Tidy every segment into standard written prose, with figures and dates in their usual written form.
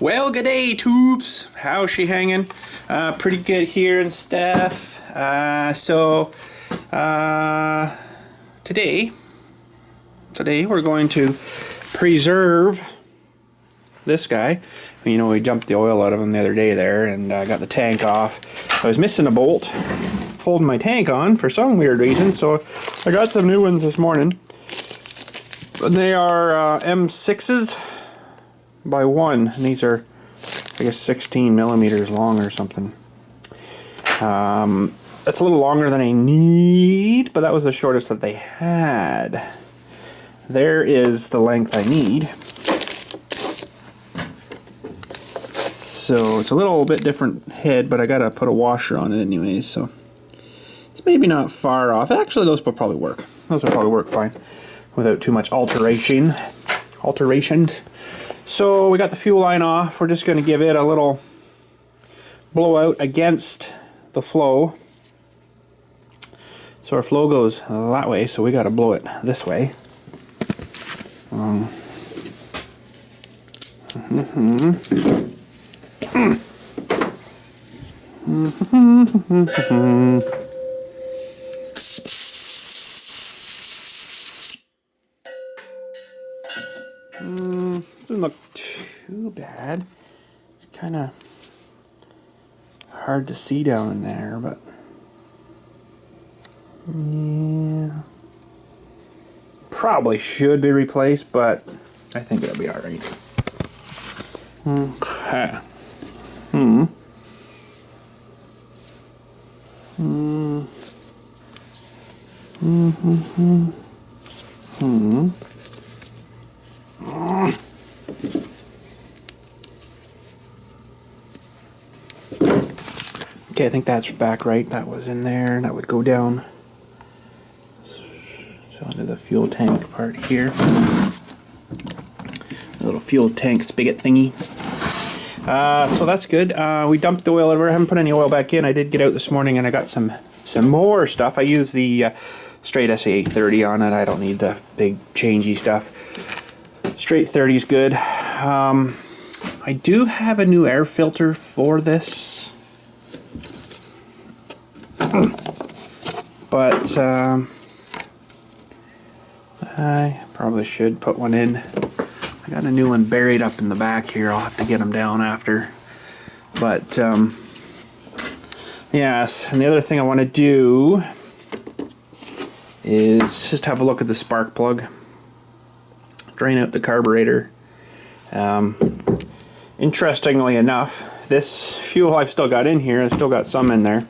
Well, good day, tubes. How's she hanging? Pretty good here and stuff. Today we're going to preserve this guy. You know, we dumped the oil out of him the other day there, and I got the tank off. I was missing a bolt holding my tank on for some weird reason, so I got some new ones this morning. And they are M6s by 1, and these are, I guess, 16 millimeters long or something. That's a little longer than I need, but that was the shortest that they had. There is the length I need. So it's a little bit different head, but I gotta put a washer on it anyways, so it's maybe not far off. Actually, those will probably work. Those will probably work fine without too much alteration. So we got the fuel line off. We're just going to give it a little blowout against the flow. So our flow goes that way, so we got to blow it this way. Doesn't look too bad. It's kind of hard to see down in there, but yeah, probably should be replaced, but I think it'll be all right. Okay. Okay, I think that's back right. That was in there. That would go down. So onto the fuel tank part here. A little fuel tank spigot thingy. So that's good. We dumped the oil over. I haven't put any oil back in. I did get out this morning and I got some more stuff. I used the straight SA830 on it. I don't need the big changey stuff. Straight 30 is good. I do have a new air filter for this. But I probably should put one in. I got a new one buried up in the back here. I'll have to get them down after. But yes, and the other thing I want to do is just have a look at the spark plug. Drain out the carburetor. Interestingly enough, this fuel I've still got in here, I've still got some in there,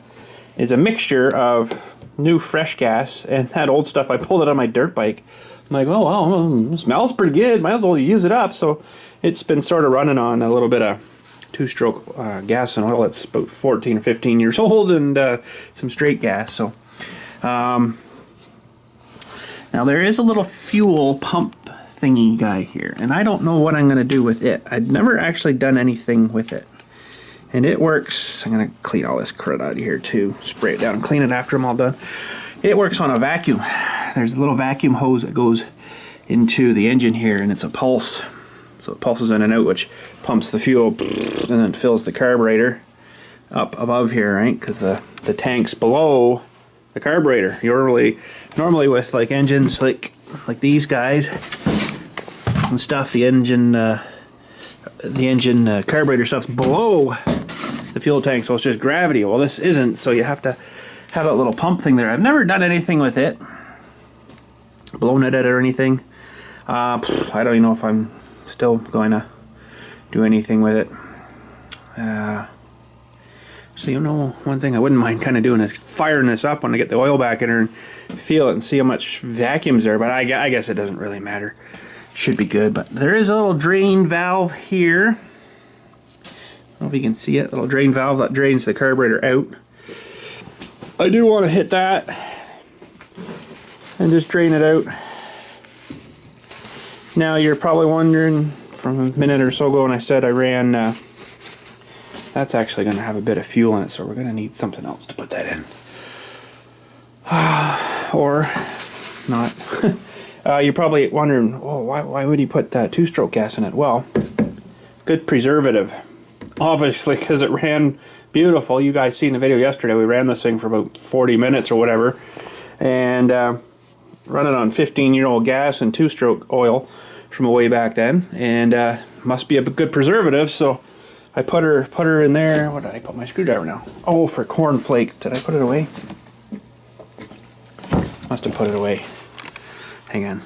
is a mixture of new fresh gas and that old stuff. I pulled it on my dirt bike. I'm like, oh well, it smells pretty good, might as well use it up. So it's been sort of running on a little bit of two-stroke gas and oil. It's about 14 or 15 years old, and some straight gas. So now there is a little fuel pump thingy guy here, and I don't know what I'm going to do with it. I've never actually done anything with it. And it works. I'm going to clean all this crud out of here too. Spray it down and clean it after I'm all done. It works on a vacuum. There's a little vacuum hose that goes into the engine here, and it's a pulse. So it pulses in and out, which pumps the fuel, and then fills the carburetor up above here, right? Because the tank's below the carburetor. Normally with like engines like these guys and stuff, the engine carburetor stuff's below the fuel tank, so it's just gravity. Well, this isn't, so you have to have that little pump thing there. I've never done anything with it, blown it out or anything. I don't even know if I'm still going to do anything with it. So, you know, one thing I wouldn't mind kind of doing is firing this up when I get the oil back in her and feel it and see how much vacuum's there, but I guess it doesn't really matter. Should be good, but there is a little drain valve here. I don't know if you can see it, a little drain valve that drains the carburetor out. I do want to hit that and just drain it out. Now you're probably wondering, from a minute or so ago when I said I ran, that's actually going to have a bit of fuel in it, so we're going to need something else to put that in. Or not. You're probably wondering, oh, why would he put that two-stroke gas in it? Well, good preservative. Obviously, because it ran beautiful. You guys seen the video yesterday. We ran this thing for about 40 minutes or whatever. And run it on 15-year-old gas and 2-stroke oil from way back then. And must be a good preservative, so I put her in there. What did I put my screwdriver now? Oh, for corn flakes. Did I put it away? Must have put it away. Hang on.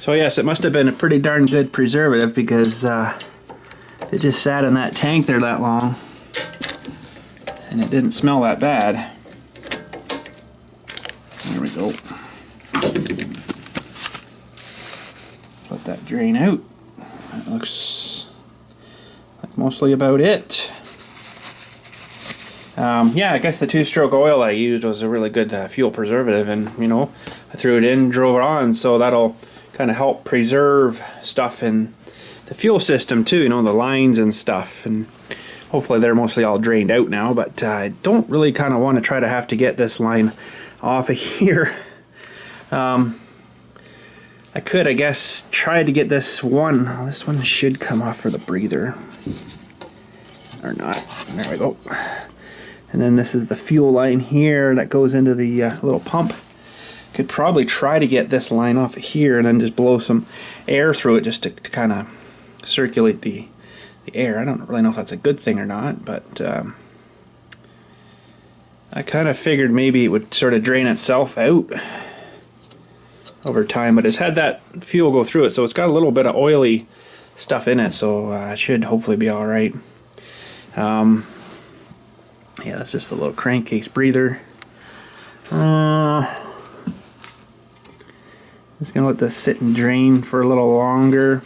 So yes, it must have been a pretty darn good preservative because it just sat in that tank there that long and it didn't smell that bad. There we go. Let that drain out. That looks like mostly about it. Yeah, I guess the 2-stroke oil I used was a really good fuel preservative, and you know, I threw it in, drove it on, so that'll kind of help preserve stuff in the fuel system too, you know, the lines and stuff. And hopefully they're mostly all drained out now, but I don't really kind of want to try to have to get this line off of here. I could, I guess, try to get this one. Oh, this one should come off for the breather. Or not. There we go. And then this is the fuel line here that goes into the little pump. Could probably try to get this line off of here and then just blow some air through it just to kind of circulate the air. I don't really know if that's a good thing or not, but I kind of figured maybe it would sort of drain itself out over time, but it's had that fuel go through it, so it's got a little bit of oily stuff in it, so it should hopefully be all right. Yeah, that's just a little crankcase breather. Just gonna let this sit and drain for a little longer.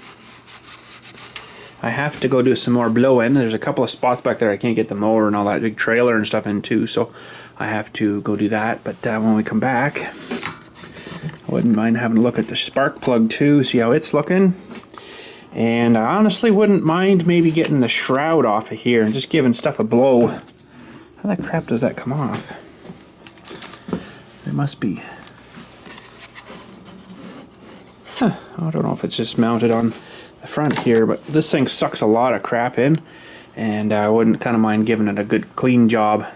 I have to go do some more blowing. There's a couple of spots back there I can't get the mower and all that big trailer and stuff in too, so I have to go do that. But when we come back, I wouldn't mind having a look at the spark plug too, see how it's looking. And I honestly wouldn't mind maybe getting the shroud off of here and just giving stuff a blow. How the crap does that come off? There must be. Huh, I don't know if it's just mounted on the front here, but this thing sucks a lot of crap in, and I wouldn't kind of mind giving it a good clean job.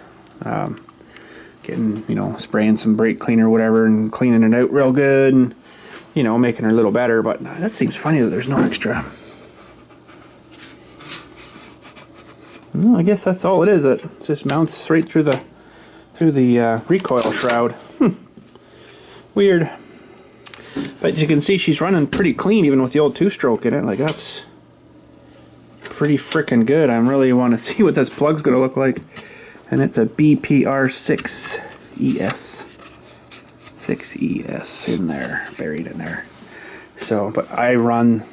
Getting, you know, spraying some brake cleaner or whatever and cleaning it out real good and, you know, making her a little better. But that seems funny that there's no extra. Well, I guess that's all it is. It just mounts straight through the recoil shroud. Weird. But you can see she's running pretty clean even with the old 2-stroke in it. Like, that's pretty freaking good. I really want to see what this plug's going to look like. And it's a BPR6ES. 6ES in there, buried in there. So, but I run,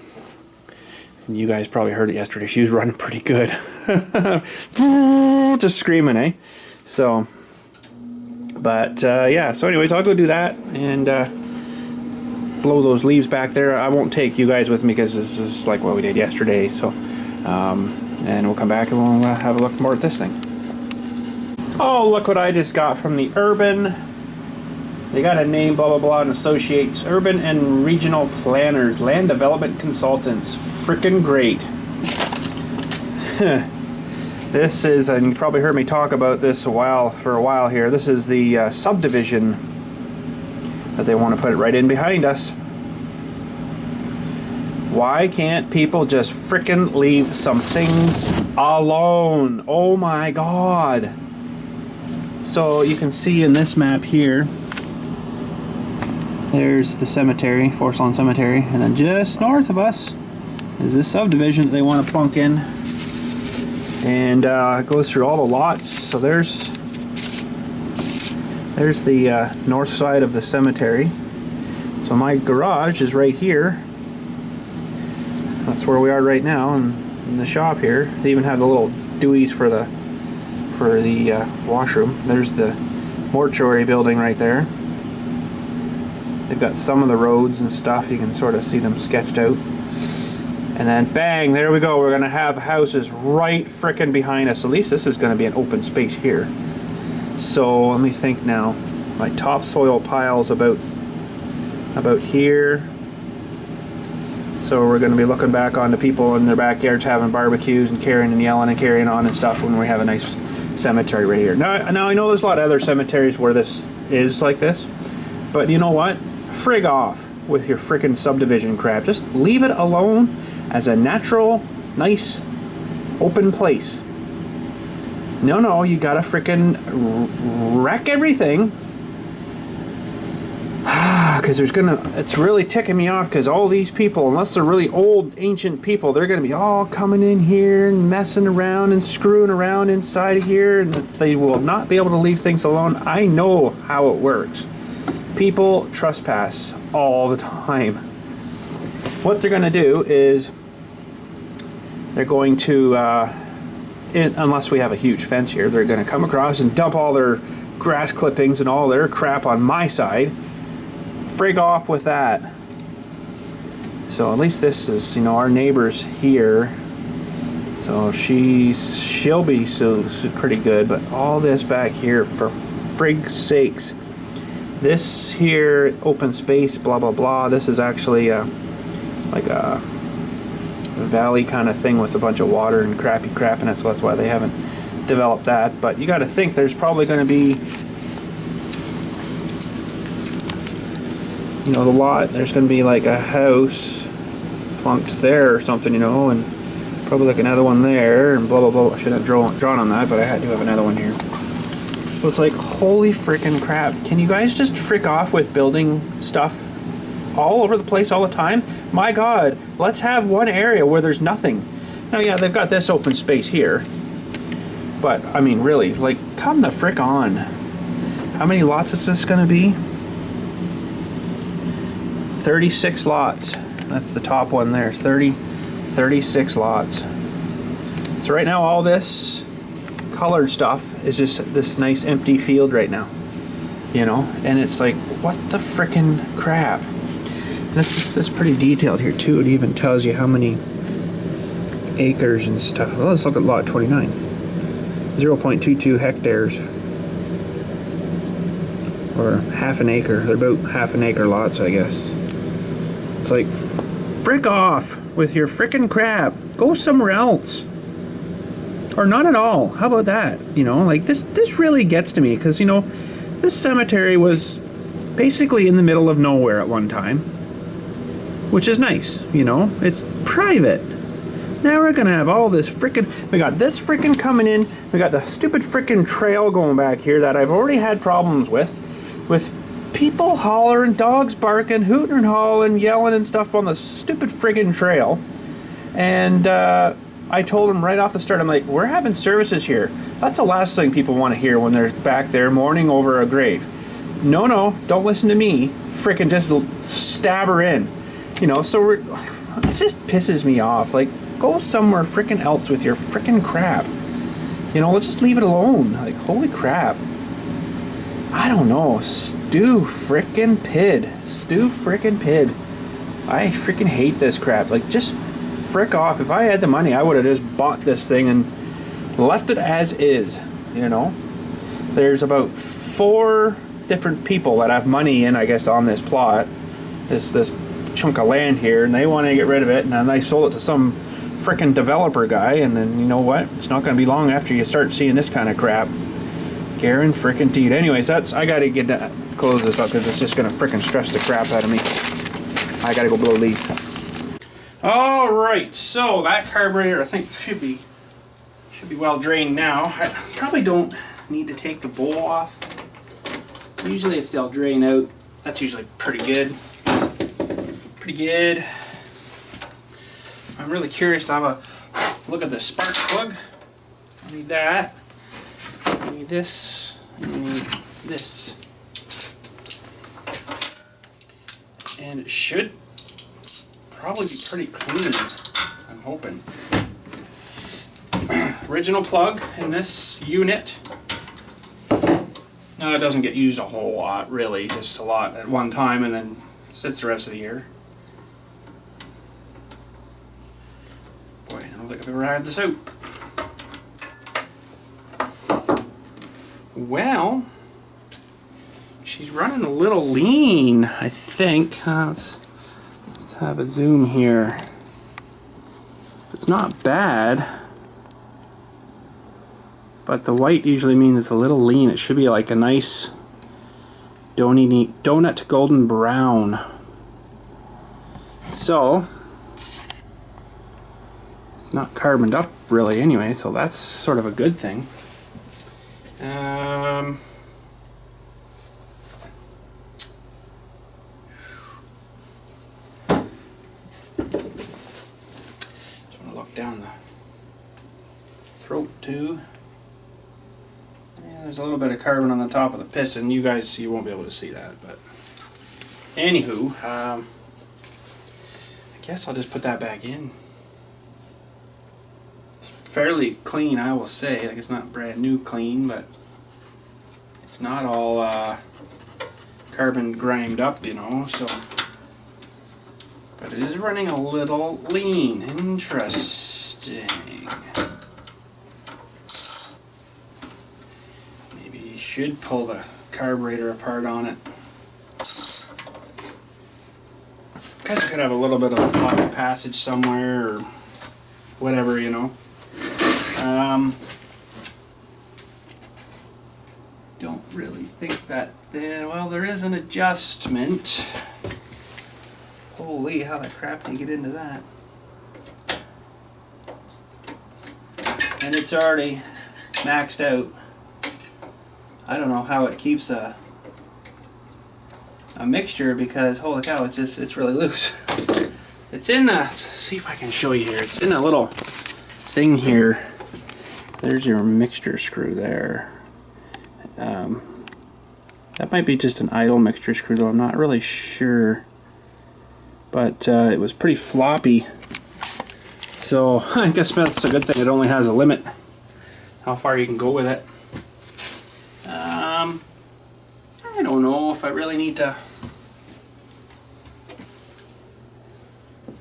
and you guys probably heard it yesterday, she was running pretty good. Just screaming, eh? So, but yeah, so anyways, I'll go do that and blow those leaves back there. I won't take you guys with me because this is like what we did yesterday. So, and we'll come back and we'll have a look more at this thing. Oh, look what I just got from the Urban. They got a name, blah, blah, blah, and Associates. Urban and Regional Planners, Land Development Consultants. Frickin' great. This is, and you probably heard me talk about this for a while here. This is the subdivision that they want to put it right in behind us. Why can't people just frickin' leave some things alone? Oh my God. So you can see in this map here, there's the cemetery, Forest Lawn Cemetery, and then just north of us is this subdivision that they want to plunk in. And it goes through all the lots. So there's the north side of the cemetery. So my garage is right here. That's where we are right now, in the shop here. They even have the little deweys for the washroom. There's the mortuary building right there. They've got some of the roads and stuff. You can sort of see them sketched out. And then bang, there we go. We're going to have houses right frickin' behind us. At least this is going to be an open space here. So let me think now. My topsoil pile's about about here. So we're going to be looking back on the people in their backyards having barbecues and carrying and yelling and carrying on and stuff when we have a nice cemetery right here. Now I know there's a lot of other cemeteries where this is like this, but you know what? Frig off with your frickin' subdivision crap. Just leave it alone as a natural, nice, open place. No, you gotta frickin' wreck everything. Because it's really ticking me off because all these people, unless they're really old, ancient people, they're gonna be all coming in here and messing around and screwing around inside of here, and they will not be able to leave things alone. I know how it works. People trespass all the time. What they're gonna do is they're going to, unless we have a huge fence here, they're gonna come across and dump all their grass clippings and all their crap on my side. Frig off with that. So at least this is, you know, our neighbor's here, so she'll be so pretty good. But all this back here, for frig's sakes, this here open space, blah blah blah. This is actually like a valley kind of thing with a bunch of water and crappy crap in it, so that's why they haven't developed that. But you got to think there's probably going to be, you know, the lot, there's going to be like a house plunked there or something, you know, and probably like another one there, and blah blah blah. I should have drawn on that, but I had to have another one here. So it's like, holy freaking crap. Can you guys just frick off with building stuff all over the place all the time? My God, let's have one area where there's nothing. Now, yeah, they've got this open space here, but I mean, really, like, come the frick on. How many lots is this going to be? 36 lots. That's the top one there. 36 lots. So right now all this colored stuff is just this nice empty field right now, you know, and it's like, what the frickin' crap. This is pretty detailed here too. It even tells you how many acres and stuff. Well, let's look at lot 29. 0.22 hectares, or half an acre. They're about half an acre lots, I guess. It's like, frick off with your frickin' crap. Go somewhere else. Or not at all. How about that? You know, like, this really gets to me, because, you know, this cemetery was basically in the middle of nowhere at one time, which is nice, you know. It's private. Now we're gonna have all this frickin', we got this frickin' coming in, we got the stupid frickin' trail going back here that I've already had problems with people hollering, dogs barking, hooting and hollering, yelling and stuff on the stupid friggin' trail. And I told them right off the start, I'm like, we're having services here. That's the last thing people want to hear when they're back there mourning over a grave. No, don't listen to me. Frickin' just stab her in. You know, so it just pisses me off. Like, go somewhere frickin' else with your frickin' crap. You know, let's just leave it alone. Like, holy crap. I don't know. Stu frickin' pid. I frickin' hate this crap. Like, just frick off. If I had the money, I would have just bought this thing and left it as is, you know. There's about 4 different people that have money in, I guess, on this plot, this chunk of land here, and they want to get rid of it, and then they sold it to some frickin' developer guy, and then, you know what, it's not going to be long after you start seeing this kind of crap. Garen frickin' Teed. Anyways, I gotta close this up because it's just gonna frickin' stress the crap out of me. I gotta go blow leaves. Alright, so that carburetor I think should be well drained now. I probably don't need to take the bowl off. Usually if they'll drain out, that's usually pretty good. I'm really curious to have a look at the spark plug. I need that. I need this. I need this. And it should probably be pretty clean, I'm hoping. Original plug in this unit. No, it doesn't get used a whole lot, really. Just a lot at one time, and then sits the rest of the year. Boy, I don't think I've ever had this out. Well, she's running a little lean, I think. Let's have a zoom here. It's not bad, but the white usually means it's a little lean. It should be like a nice donut golden brown. So it's not carboned up really anyway, so that's sort of a good thing. Just want to look down the throat too. Yeah, there's a little bit of carbon on the top of the piston. You won't be able to see that, but anywho, I guess I'll just put that back in. It's fairly clean, I will say. Like, it's not brand new clean, but it's not all carbon grimed up, you know, so. But it is running a little lean. Interesting. Maybe you should pull the carburetor apart on it. Because it could have a little bit of a pocket passage somewhere or whatever, you know. Don't really think that well, there is an adjustment. Holy, how the crap do you get into that? And it's already maxed out. I don't know how it keeps a mixture, because holy cow, it's really loose. It's in the, let's see if I can show you here. It's in a little thing here. There's your mixture screw there. That might be just an idle mixture screw though, I'm not really sure. But it was pretty floppy. So I guess that's a good thing. It only has a limit how far you can go with it. I don't know if I really need to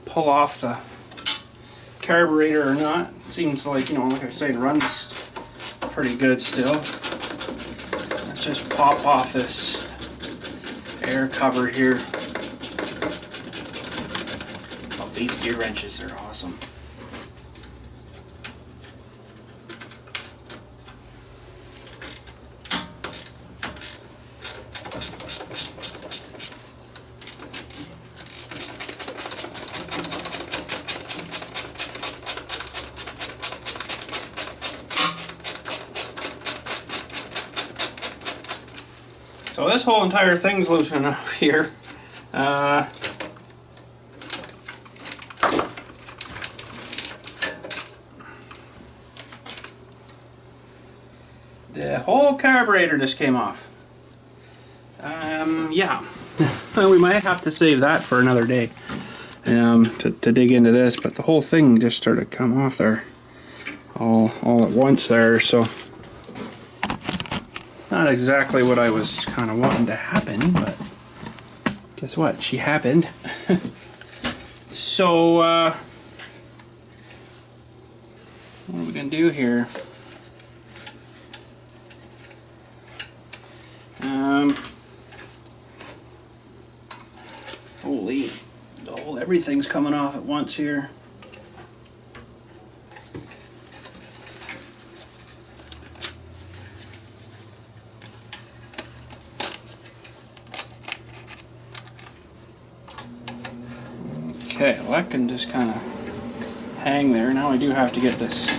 pull off the carburetor or not. It seems like, you know, like I say, it runs pretty good still. Let's just pop off this air cover here. Oh, these gear wrenches are awesome. So this whole entire thing's loosening up here. The whole carburetor just came off. Yeah, we might have to save that for another day to dig into this, but the whole thing just started to come off there all at once there, so not exactly what I was kind of wanting to happen, but guess what? She happened. So, what are we going to do here? Holy, everything's coming off at once here. Okay, well that can just kind of hang there. Now I do have to get this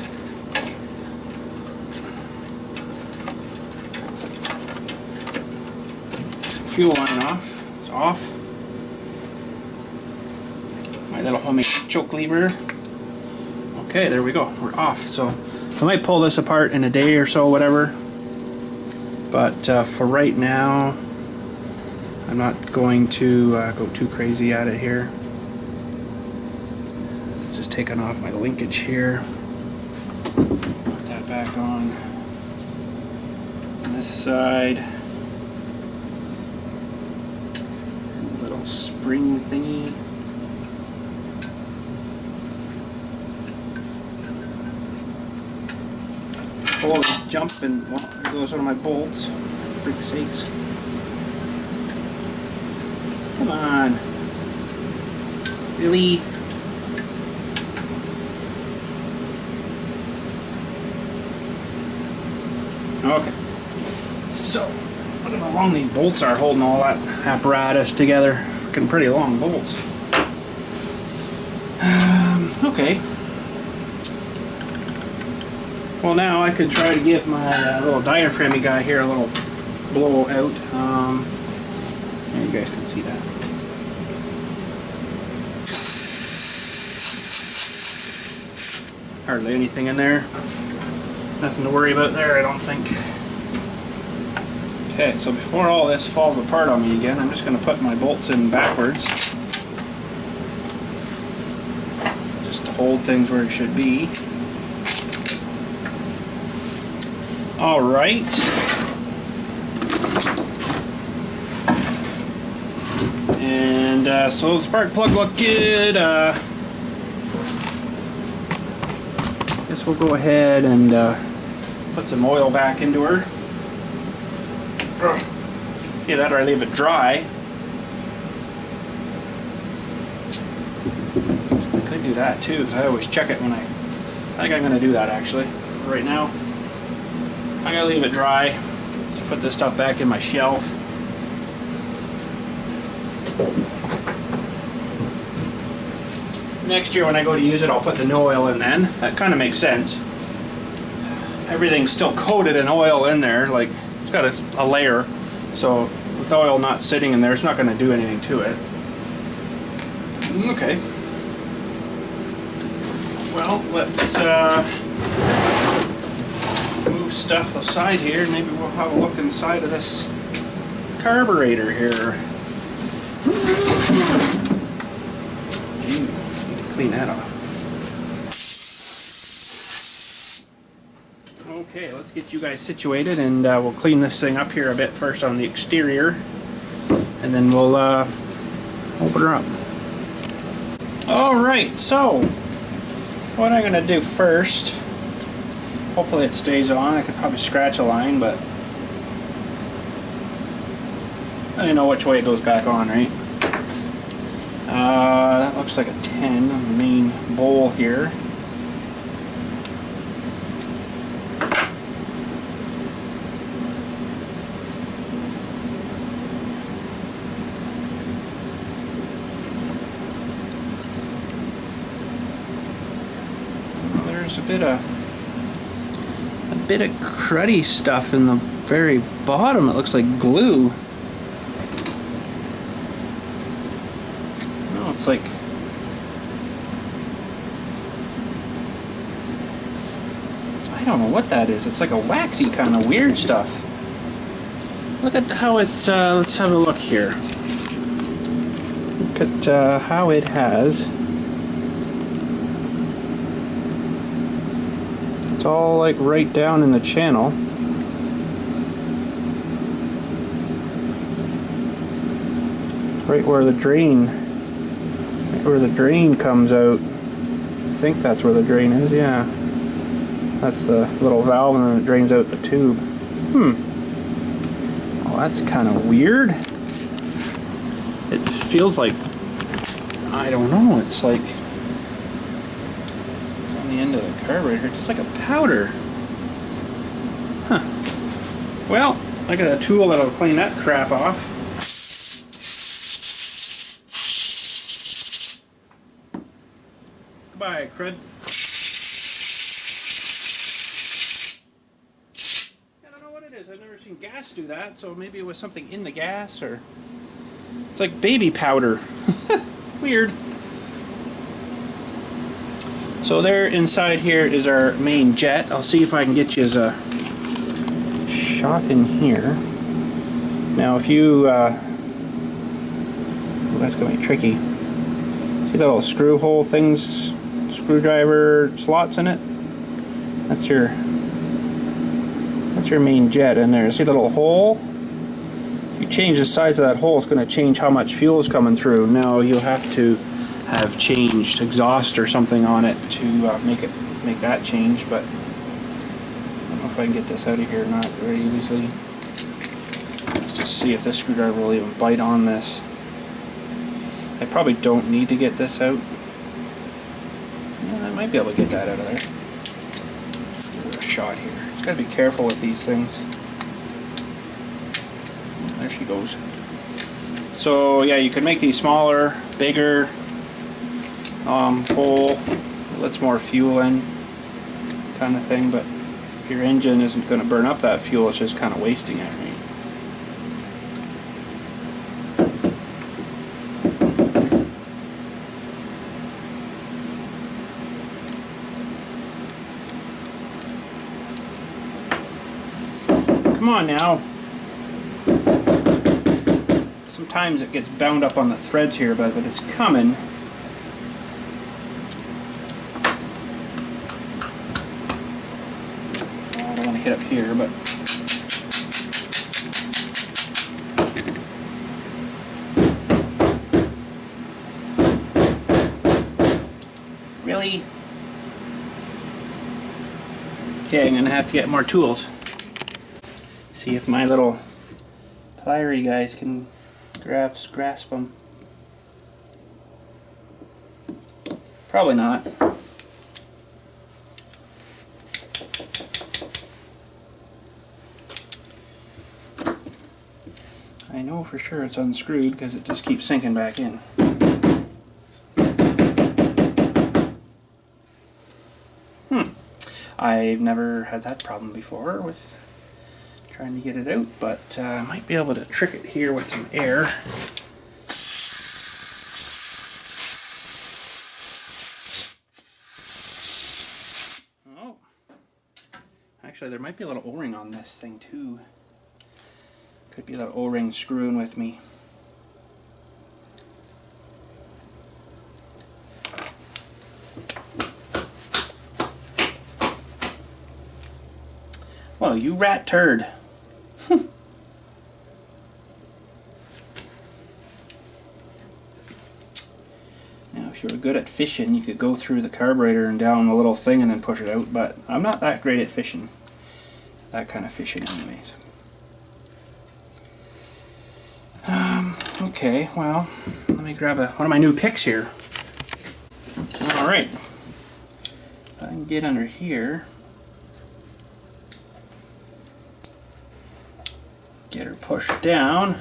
fuel line off. It's off. My little homemade choke lever. Okay, there we go. We're off. So I might pull this apart in a day or so, whatever. But for right now, I'm not going to go too crazy at it here. Just taking off my linkage here. Put that back on this side. Little spring thingy. Holy jump, and well, there goes one of my bolts. For freak's sakes. Come on. Really? Okay. So, look at how long these bolts are holding all that apparatus together. Freaking pretty long bolts. Okay. Well, now I could try to give my little diaphragmy guy here a little blow out. Yeah, you guys can see that. Hardly anything in there. Nothing to worry about there, I don't think. Okay, so before all this falls apart on me again, I'm just going to put my bolts in backwards. Just to hold things where it should be. Alright. And so the spark plug looked good. Guess we'll go ahead and put some oil back into her. Either that or I leave it dry. I could do that too, because I always check it when I think I'm going to do that actually. Right now, I'm going to leave it dry. Just put this stuff back in my shelf. Next year when I go to use it, I'll put the no oil in then. That kind of makes sense. Everything's still coated in oil in there, like it's got a layer, so with oil not sitting in there, it's not going to do anything to it. Okay. Well, let's move stuff aside here. Maybe we'll have a look inside of this carburetor here. Clean that off. Okay, let's get you guys situated, and we'll clean this thing up here a bit first on the exterior, and then we'll open her up. Alright, so what I'm going to do first, hopefully it stays on. I could probably scratch a line, but I don't know which way it goes back on, right? That looks like a 10 on the main bowl here. Well, there's a bit of cruddy stuff in the very bottom. It looks like glue. It's like I don't know what that is. It's like a waxy kind of weird stuff. Look at how it's let's have a look here. Look at how it has. It's all like right down in the channel. Right where the drain comes out. I think that's where the drain is, yeah. That's the little valve, and then it drains out the tube. Oh, that's kind of weird. It feels like, I don't know, it's like, it's on the end of the carburetor, just like a powder. Huh. Well, I got a tool that'll clean that crap off. Goodbye, crud. I don't know what it is. I've never seen gas do that, so maybe it was something in the gas, or it's like baby powder. Weird. So there inside here is our main jet. I'll see if I can get you as a shot in here. Now if you that's gonna be tricky. See the little screw hole things, screwdriver slots in it? That's your main jet in there. See the little hole? If you change the size of that hole, it's going to change how much fuel is coming through. Now you'll have to have changed exhaust or something on it to make that change, but I don't know if I can get this out of here or not very easily. Let's just see if this screwdriver will even bite on this. I probably don't need to get this out. Yeah, I might be able to get that out of there. Give it a shot here. Just gotta be careful with these things. There she goes. So yeah, you could make these smaller, bigger, hole, lets more fuel in, kind of thing. But if your engine isn't going to burn up that fuel, it's just kind of wasting it, right? Come on now. Sometimes it gets bound up on the threads here, but it's coming. I don't want to hit up here, but really? Okay, I'm going to have to get more tools. See if my little pliers guys can grasp them. Probably not. I know for sure it's unscrewed because it just keeps sinking back in. I've never had that problem before with trying to get it out, but I might be able to trick it here with some air. Oh, actually there might be a little O-ring on this thing too. Could be a little O-ring screwing with me. Well, you rat turd. Now, if you were good at fishing, you could go through the carburetor and down the little thing and then push it out, but I'm not that great at fishing. That kind of fishing anyways. Okay, well, let me grab one of my new picks here. Alright. If I can get under here. Get her pushed down.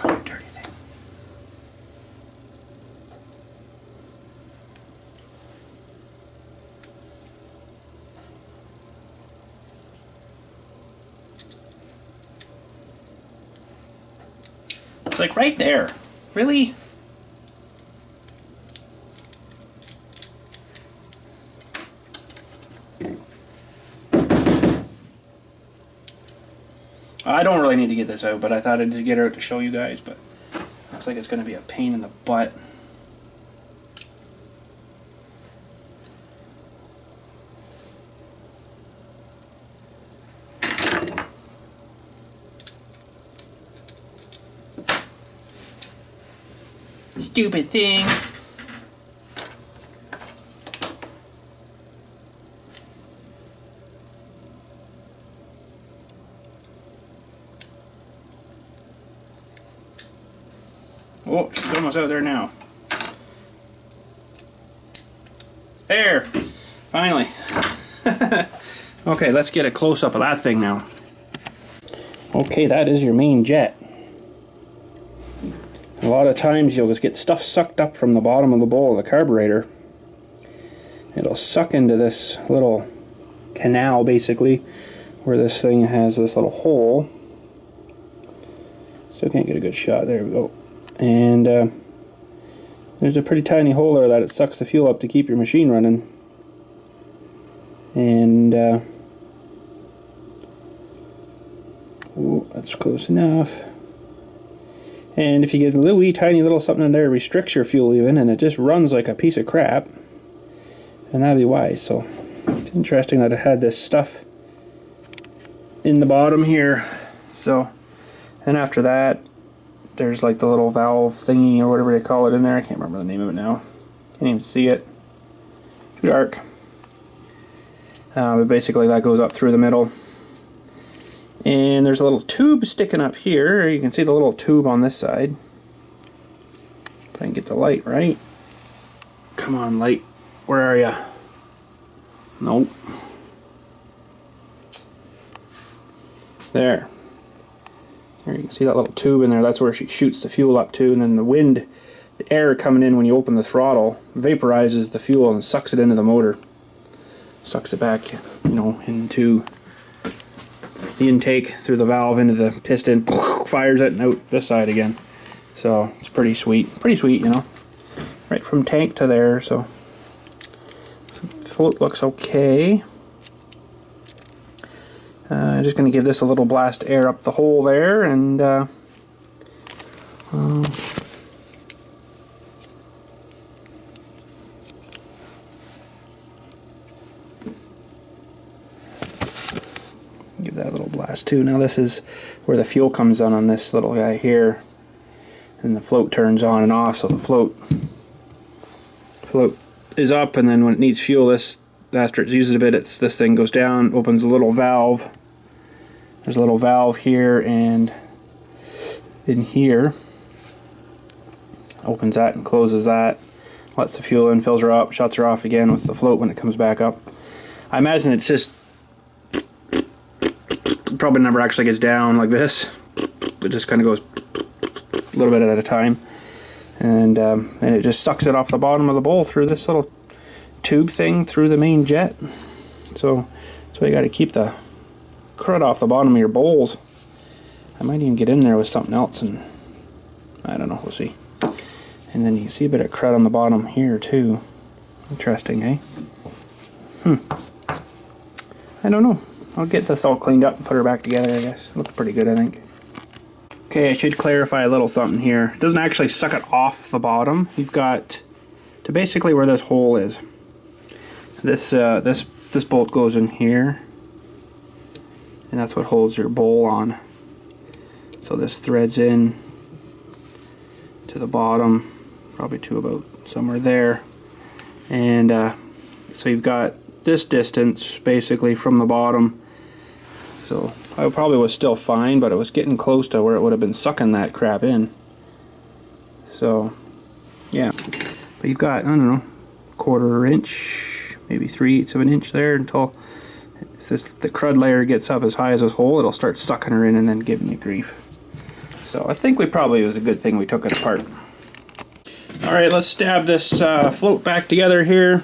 Oh, you dirty thing. It's like right there. Really? I don't really need to get this out, but I thought I'd just get her out to show you guys, but looks like it's going to be a pain in the butt. Stupid thing. Oh, she's almost out there now. There! Finally. Okay, let's get a close-up of that thing now. Okay, that is your main jet. A lot of times you'll just get stuff sucked up from the bottom of the bowl of the carburetor. It'll suck into this little canal, basically, where this thing has this little hole. Still can't get a good shot. There we go. And there's a pretty tiny hole there that it sucks the fuel up to keep your machine running. And oh, that's close enough. And if you get a little wee tiny little something in there, it restricts your fuel even, and it just runs like a piece of crap. And that'd be why. So it's interesting that it had this stuff in the bottom here. So, and after that, there's like the little valve thingy or whatever they call it in there. I can't remember the name of it now. Can't even see it. Too dark. But basically that goes up through the middle. And there's a little tube sticking up here. You can see the little tube on this side. If I can get the light right. Come on, light. Where are ya? Nope. There. There you can see that little tube in there. That's where she shoots the fuel up to, and then the wind, the air coming in when you open the throttle, vaporizes the fuel and sucks it into the motor. Sucks it back, you know, into the intake through the valve into the piston, fires it and out this side again. So it's pretty sweet, you know, right from tank to there. So float looks okay. Just going to give this a little blast of air up the hole there, and give that a little blast too. Now this is where the fuel comes on this little guy here, and the float turns on and off. So the float is up, and then when it needs fuel, this after it uses a bit, this thing goes down, opens a little valve. There's a little valve here and in here. Opens that and closes that. Lets the fuel in, fills her up, shuts her off again with the float when it comes back up. I imagine it's just probably never actually gets down like this. It just kind of goes a little bit at a time, and it just sucks it off the bottom of the bowl through this little tube thing through the main jet. So you got to keep the crud off the bottom of your bowls. I might even get in there with something else, and I don't know, we'll see. And then you can see a bit of crud on the bottom here too. Interesting, eh? I don't know. I'll get this all cleaned up and put her back together, I guess. It looks pretty good, I think. Okay, I should clarify a little something here. It doesn't actually suck it off the bottom. You've got to basically where this hole is. This bolt goes in here, and that's what holds your bowl on. So this threads in to the bottom, probably to about somewhere there, and so you've got this distance basically from the bottom. So I probably was still fine, but it was getting close to where it would have been sucking that crap in. So yeah, but you've got, I don't know, 1/4 inch, maybe 3/8 of an inch there, until if the crud layer gets up as high as this hole, it'll start sucking her in and then giving you grief. So I think it was a good thing we took it apart. Alright, let's stab this float back together here.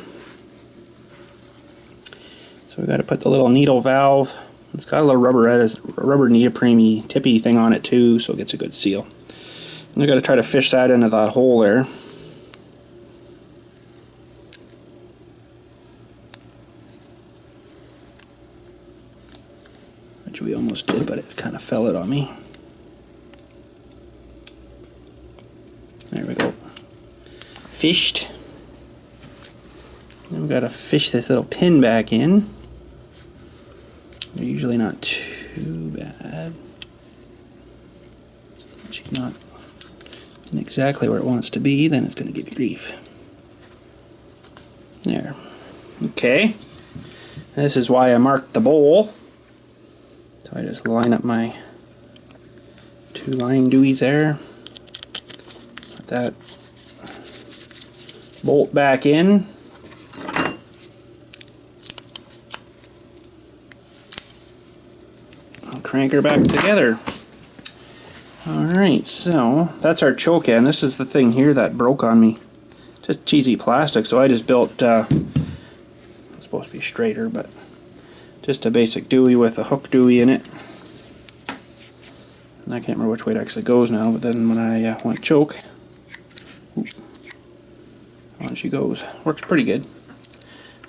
So we've got to put the little needle valve. It's got a little rubber neoprene tippy thing on it too, so it gets a good seal. And we've got to try to fish that into that hole there. Which we almost did, but it kind of fell it on me. There we go. Fished. Then we've got to fish this little pin back in. They're usually not too bad. She's not in exactly where it wants to be, then it's going to give you grief. There. Okay. This is why I marked the bowl. So I just line up my 2 line dewey's there. Put that bolt back in. I'll crank her back together. Alright, so that's our choke end. This is the thing here that broke on me. Just cheesy plastic, so I just built, it's supposed to be straighter, but just a basic dewey with a hook dewey in it. And I can't remember which way it actually goes now, but then when I want to choke, on she goes. Works pretty good.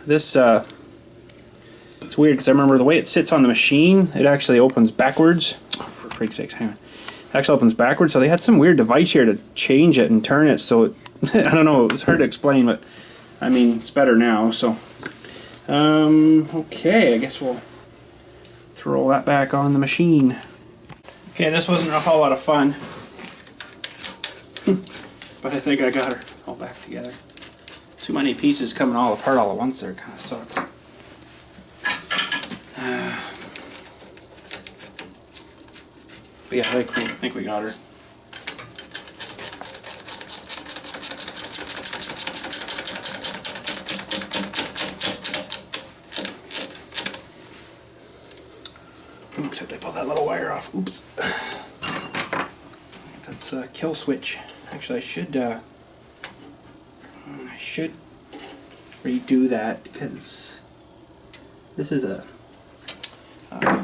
This, it's weird because I remember the way it sits on the machine, it actually opens backwards. Oh, for freak's sakes, hang on. It actually opens backwards, so they had some weird device here to change it and turn it, so it, I don't know, it was hard to explain, but I mean, it's better now, so. Okay, I guess we'll throw that back on the machine. Okay, this wasn't a whole lot of fun, but I think I got her all back together. Too many pieces coming all apart all at once there, kind of sucked. But yeah, I think we got her. Except I pulled that little wire off. Oops. That's a kill switch. Actually, I should redo that because this is a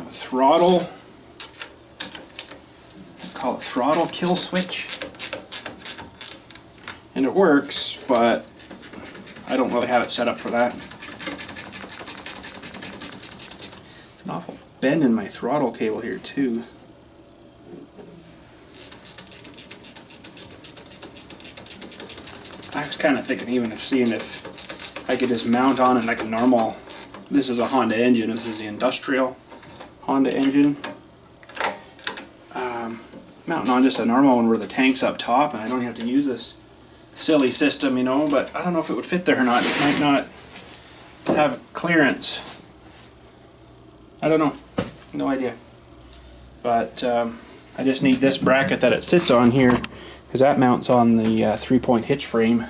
throttle. Call it throttle kill switch, and it works, but I don't really have it set up for that. It's an awful bend in my throttle cable here too. I was kind of thinking even of seeing if I could just mount on it like a normal. This is a Honda engine. This is the industrial Honda engine. Mounting on just a normal one where the tank's up top and I don't have to use this silly system, you know, but I don't know if it would fit there or not. It might not have clearance. I don't know. No idea. But I just need this bracket that it sits on here because that mounts on the 3-point hitch frame.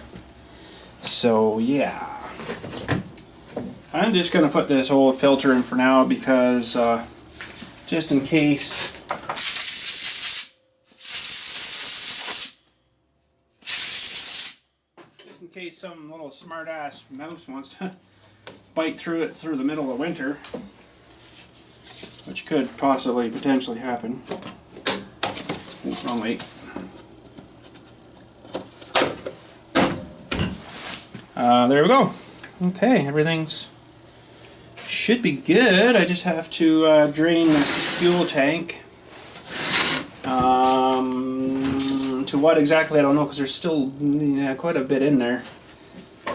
So yeah. I'm just going to put this old filter in for now because just in case some little smart-ass mouse wants to bite through it through the middle of winter, which could possibly potentially happen. Ooh, wrong way. There we go. Okay, everything's should be good. I just have to drain this fuel tank. To what exactly I don't know because there's still quite a bit in there.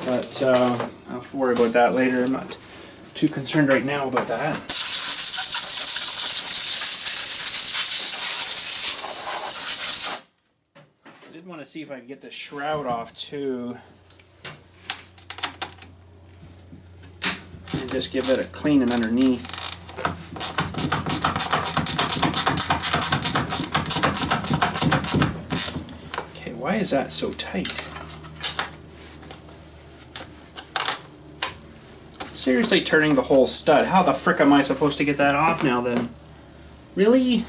But I'll worry about that later. I'm not too concerned right now about that. I did want to see if I could get the shroud off too. And just give it a cleaning underneath. Okay, why is that so tight? Seriously turning the whole stud. How the frick am I supposed to get that off now then? Really?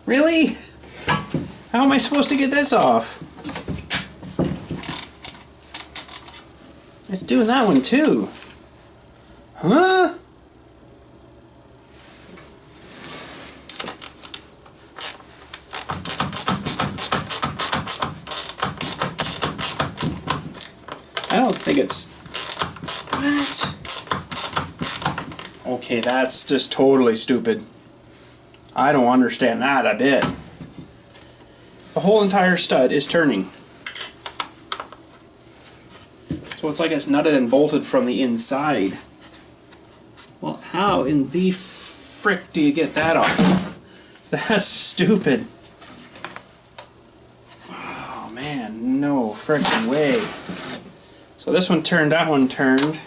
Really? How am I supposed to get this off? It's doing that one too. Huh? I don't think it's... What? Okay, that's just totally stupid. I don't understand that a bit. The whole entire stud is turning. So it's like it's nutted and bolted from the inside. Well, how in the frick do you get that off? That's stupid. Oh man, no frickin' way. So this one turned, that one turned.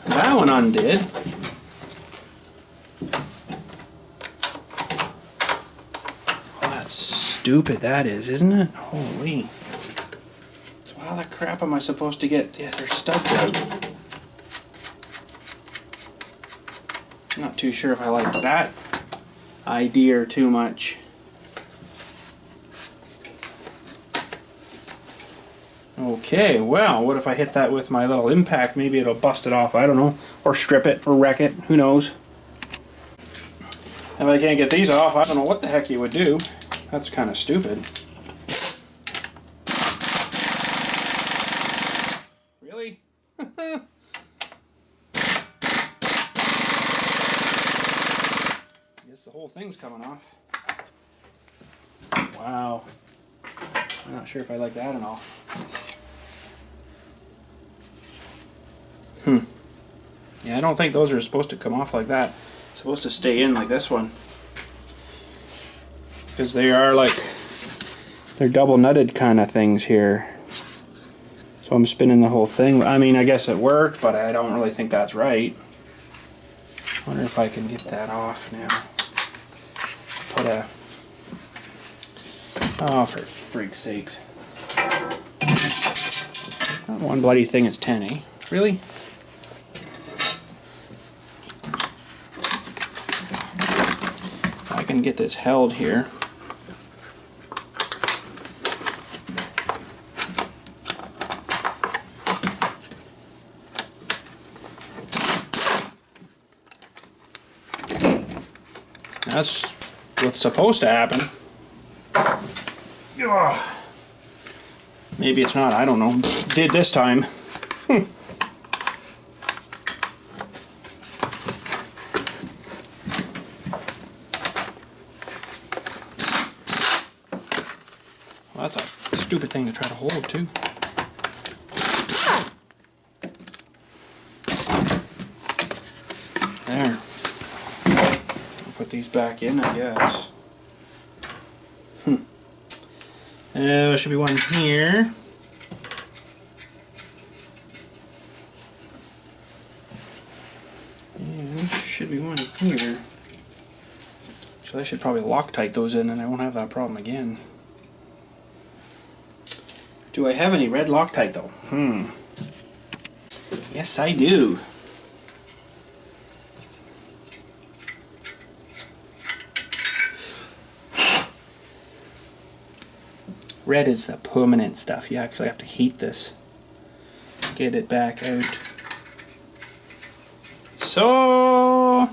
That one undid. Oh, that's stupid that is, isn't it? Holy. So how the crap am I supposed to get their studs out? I'm not too sure if I like that idea too much. Okay, well, what if I hit that with my little impact? Maybe it'll bust it off, I don't know. Or strip it, or wreck it, who knows. If I can't get these off, I don't know what the heck you would do. That's kind of stupid. Really? I guess the whole thing's coming off. Wow. I'm not sure if I like that at all. Yeah, I don't think those are supposed to come off like that. It's supposed to stay in like this one. Because they are like, they're double nutted kind of things here. So I'm spinning the whole thing. I mean, I guess it worked, but I don't really think that's right. I wonder if I can get that off now. Put a... Oh, for freak's sakes. That one bloody thing is 10, eh? Really? I can get this held here. That's what's supposed to happen. Ugh. Maybe it's not, I don't know. Did this time. Well, that's a stupid thing to try to hold too. There. I'll put these back in, I guess. There should be one here. And there should be one here. So I should probably Loctite those in and I won't have that problem again. Do I have any red Loctite though? Yes, I do. Red is the permanent stuff. You actually have to heat this to get it back out. So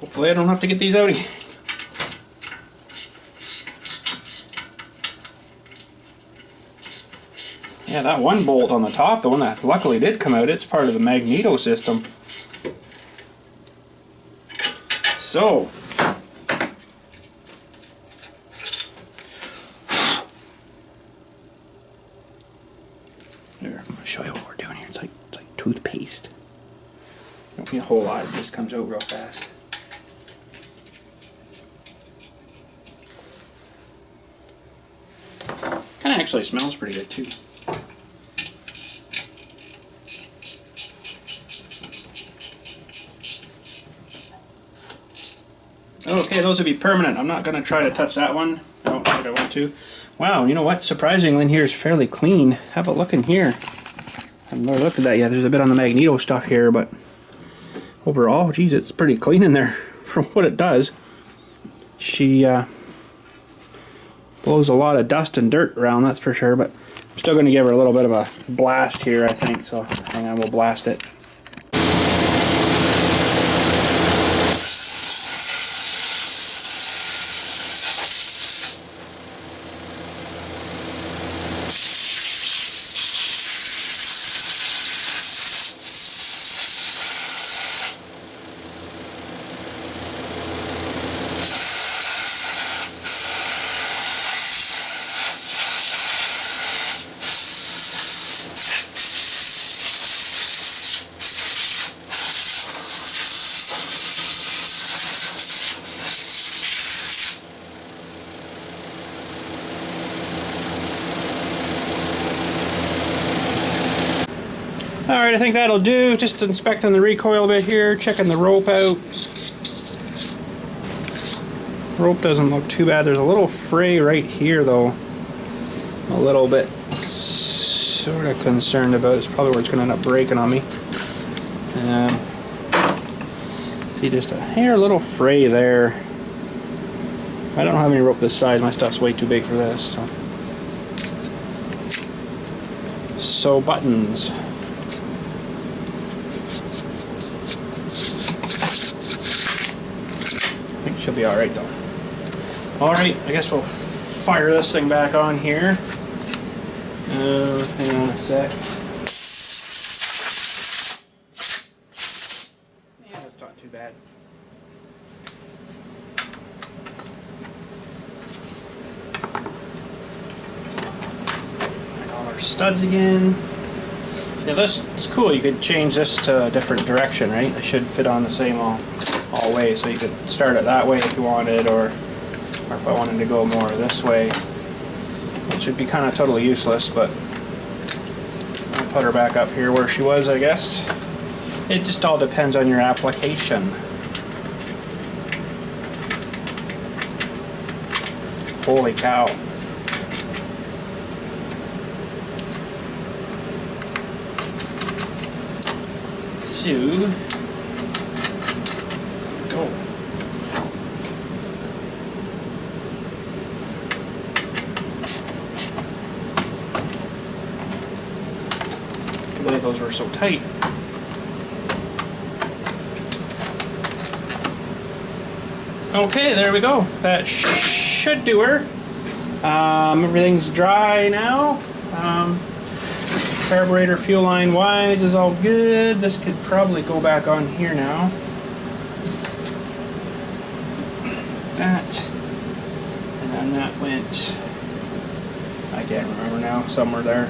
hopefully I don't have to get these out again. Yeah, that one bolt on the top, the one that luckily did come out, it's part of the magneto system. So here, I'm going to show you what we're doing here. It's like toothpaste. Don't need a whole lot, it just comes out real fast. Kind of actually smells pretty good too. Okay, those would be permanent. I'm not going to try to touch that one. I don't think I want to. Wow, you know what? Surprisingly, in here is fairly clean. Have a look in here. I haven't really looked at that yet. There's a bit on the magneto stuff here, but overall, geez, it's pretty clean in there for what it does. She blows a lot of dust and dirt around, that's for sure, but I'm still going to give her a little bit of a blast here, I think, so hang on, we'll blast it. Alright, I think that'll do. Just inspecting the recoil bit here, checking the rope out. Rope doesn't look too bad. There's a little fray right here though. A little bit sort of concerned about. It's probably where it's going to end up breaking on me. See, just a hair little fray there. I don't have any rope this size. My stuff's way too big for this. So buttons. Should be alright though. Alright, I guess we'll fire this thing back on here. Hang on a sec. Yeah, that's not too bad. All our studs again. Yeah, this is cool. You could change this to a different direction, right? It should fit on the same all way, so you could start it that way if you wanted, or if I wanted to go more this way, which would be kind of totally useless, but put her back up here where she was, I guess. It just all depends on your application. Holy cow. So, go. I can't believe those were so tight. Okay, there we go. That should do her. Everything's dry now. Carburetor fuel line wise is all good. This could probably go back on here now. That. And then that went, I can't remember now, somewhere there.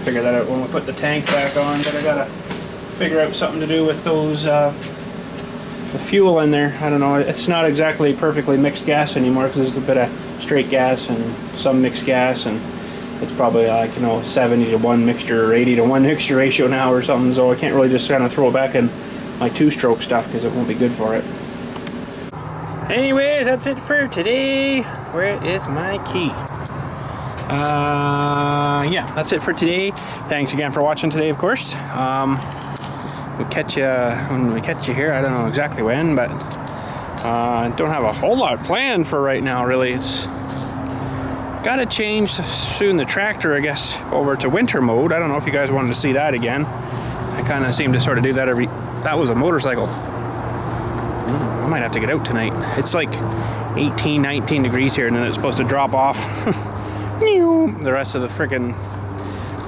Figure that out when we put the tank back on, but I gotta figure out something to do with those the fuel in there. I don't know, it's not exactly perfectly mixed gas anymore because there's a bit of straight gas and some mixed gas, and it's probably like, you know, 70 to 1 mixture or 80 to 1 mixture ratio now or something, so I can't really just kind of throw it back in my two-stroke stuff because it won't be good for it. Anyways, that's it for today. Where is my key? Yeah, that's it for today. Thanks again for watching today, of course. We'll catch you when we catch you here. I don't know exactly when, but don't have a whole lot planned for right now, really. It's got to change soon the tractor, I guess, over to winter mode. I don't know if you guys wanted to see that again. I kind of seem to sort of do that every... That was a motorcycle. I might have to get out tonight. It's like 18, 19 degrees here, and then it's supposed to drop off. The rest of the freaking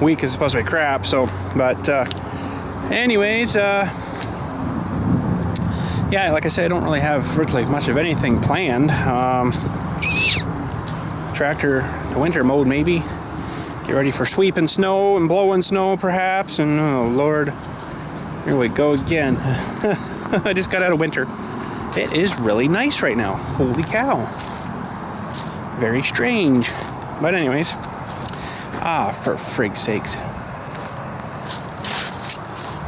week is supposed to be crap, so... But, anyways, yeah, like I said, I don't really have virtually much of anything planned. Tractor to winter mode, maybe. Get ready for sweeping snow and blowing snow, perhaps. And oh Lord, here we go again. I just got out of winter. It is really nice right now. Holy cow. Very strange. But anyways, for frig's sakes.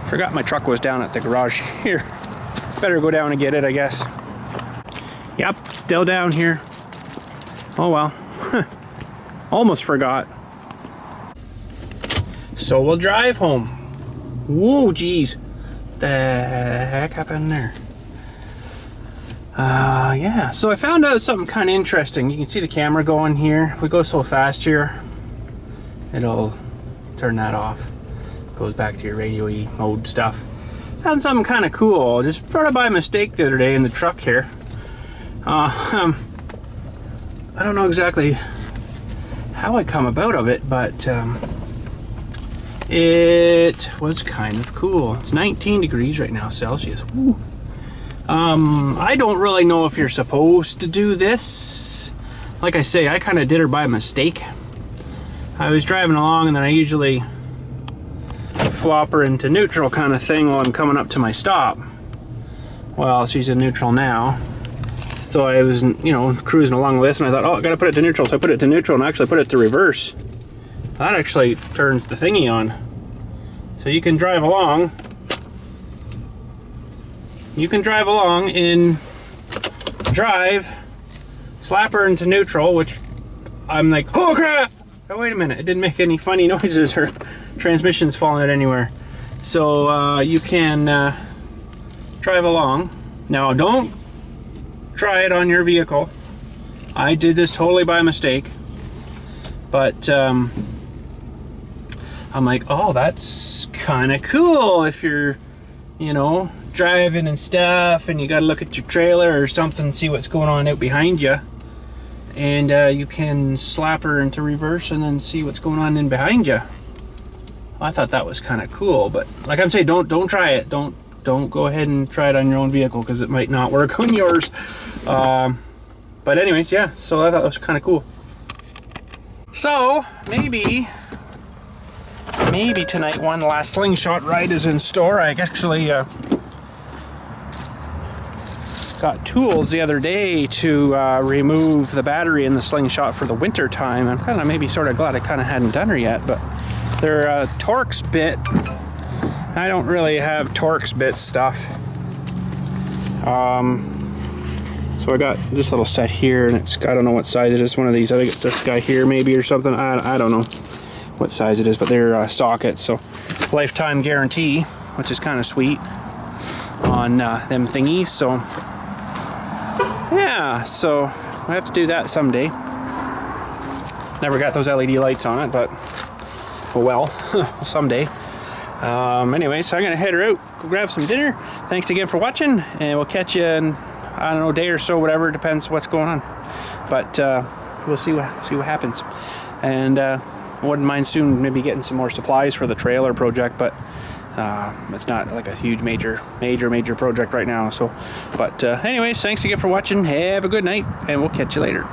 Forgot my truck was down at the garage here. Better go down and get it, I guess. Yep, still down here. Oh well. Almost forgot. So we'll drive home. Whoa, geez. The heck happened there? Yeah, so I found out something kind of interesting. You can see the camera going here. If we go so fast here, it'll turn that off. Goes back to your radio-y mode stuff. Found something kind of cool, just sort of by mistake the other day in the truck here. I don't know exactly how I come about of it, but it was kind of cool. It's 19 degrees right now, Celsius. Woo. I don't really know if you're supposed to do this. Like I say, I kind of did her by mistake. I was driving along, and then I usually flop her into neutral kind of thing while I'm coming up to my stop. Well, she's in neutral now. So I was, you know, cruising along with this, and I thought, oh, I gotta put it to neutral. So I put it to neutral and actually put it to reverse. That actually turns the thingy on. So you can drive along. You can drive along in drive, slap her into neutral, which I'm like, oh crap! Oh, wait a minute, it didn't make any funny noises. Her transmission's falling out anywhere. So you can drive along. Now don't try it on your vehicle. I did this totally by mistake. But I'm like, oh, that's kind of cool if you're, you know, driving and stuff and you got to look at your trailer or something, see what's going on out behind you. And you can slap her into reverse and then see what's going on in behind you. I thought that was kind of cool, but like I'm saying, don't try it. Don't go ahead and try it on your own vehicle because it might not work on yours. But anyways, yeah, so I thought that was kind of cool. So maybe tonight one last slingshot ride is in store. I actually got tools the other day to remove the battery in the slingshot for the winter time. I'm kind of maybe sort of glad I kind of hadn't done her yet, but They're Torx bit. I don't really have Torx bit stuff. So I got this little set here, and it's, I don't know what size it is. One of these, I think it's this guy here maybe or something. I don't know what size it is, but they're sockets, so lifetime guarantee, which is kind of sweet on them thingies. So yeah, so I have to do that someday. Never got those LED lights on it, but oh well, someday. Anyway, so I'm gonna head her out, go grab some dinner. Thanks again for watching, and we'll catch you in, I don't know, a day or so, whatever, depends what's going on. But we'll see what happens. And wouldn't mind soon maybe getting some more supplies for the trailer project, but it's not like a huge major project right now. So, but anyways, thanks again for watching. Have a good night, and we'll catch you later.